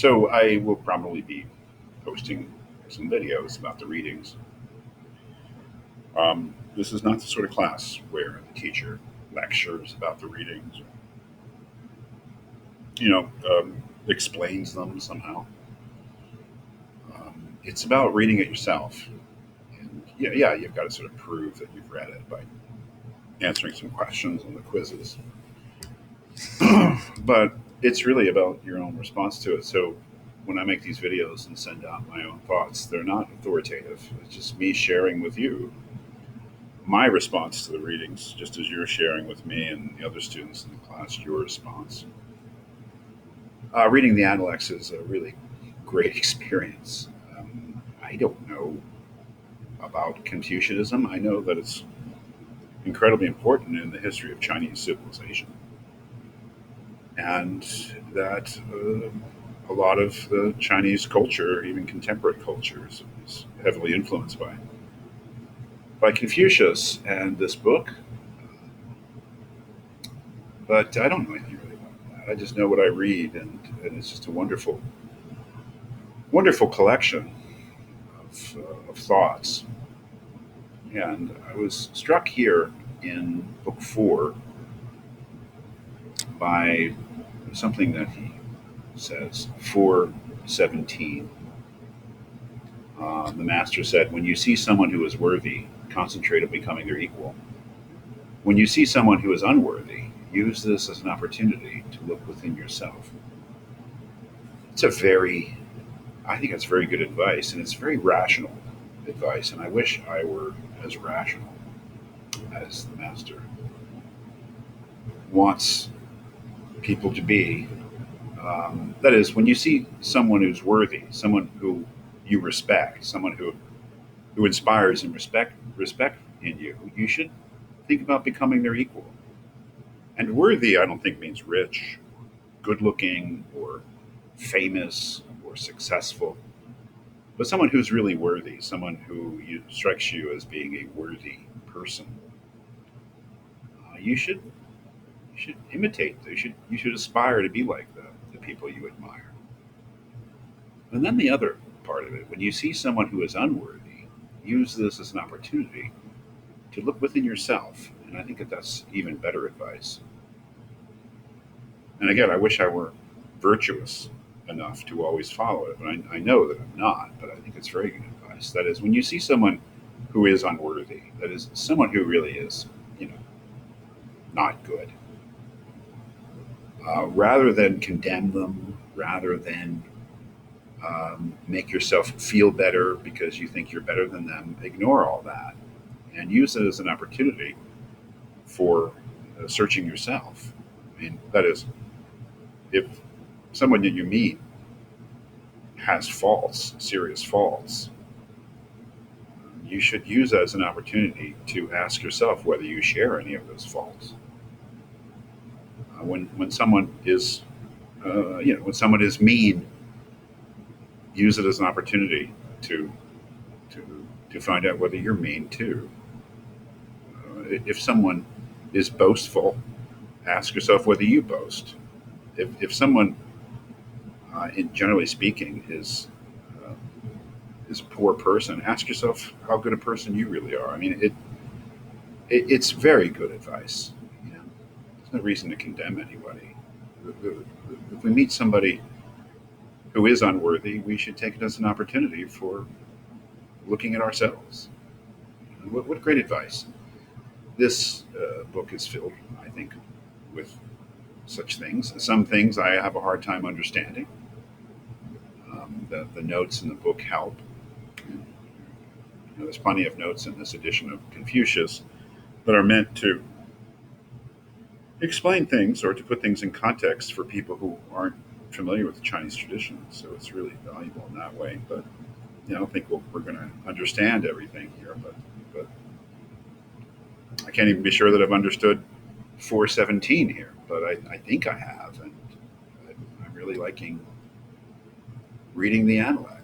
So I will probably be posting some videos about the readings. This is not the sort of class where the teacher lectures about the readings, you know, explains them somehow. It's about reading it yourself. And yeah, you've got to sort of prove that you've read it by answering some questions on the quizzes. But it's really about your own response to it. So when I make these videos and send out my own thoughts, they're not authoritative. It's just me sharing with you my response to the readings, just as you're sharing with me and the other students in the class your response. Reading the Analects is a really great experience. I don't know about Confucianism. I know that it's incredibly important in the history of Chinese civilization, and that a lot of the Chinese culture, even contemporary cultures, is heavily influenced by Confucius and this book. But I don't know anything really about that. I just know what I read, and it's just a wonderful, wonderful collection of thoughts. And I was struck here in book four by something that he says, 4:17. The master said, "When you see someone who is worthy, concentrate on becoming their equal. When you see someone who is unworthy, use this as an opportunity to look within yourself." It's a very, I think it's very good advice, and it's very rational advice. And I wish I were as rational as the master wants people to be. That is, when you see someone who's worthy, someone who you respect, someone who inspires and respect in you, you should think about becoming their equal. And worthy, I don't think means rich, good looking, or famous, or successful, but someone who's really worthy, someone who strikes you as being a worthy person. You should imitate. You should aspire to be like the people you admire. And then the other part of it, when you see someone who is unworthy, use this as an opportunity to look within yourself. And I think that that's even better advice. And again, I wish I were virtuous enough to always follow it, but I know that I'm not. But I think it's very good advice. That is, when you see someone who is unworthy, that is, someone who really is, you know, not good, rather than condemn them, rather than make yourself feel better because you think you're better than them, ignore all that and use it as an opportunity for searching yourself. I mean, that is, if someone that you meet has faults, serious faults, you should use that as an opportunity to ask yourself whether you share any of those faults. When someone is, when someone is mean, use it as an opportunity to to find out whether you're mean too. If someone is boastful, ask yourself whether you boast. If someone, generally speaking, is a poor person, ask yourself how good a person you really are. I mean, it's very good advice. You know, there's no reason to condemn anybody. If we meet somebody who is unworthy, we should take it as an opportunity for looking at ourselves. What great advice! This book is filled, I think, with such things. Some things I have a hard time understanding. The notes in the book help. There's plenty of notes in this edition of Confucius that are meant to explain things or to put things in context for people who aren't familiar with the Chinese tradition. So it's really valuable in that way. But I don't think we're going to understand everything here. But I can't even be sure that I've understood 417 here. But I think I have, and I'm really liking reading the Analects.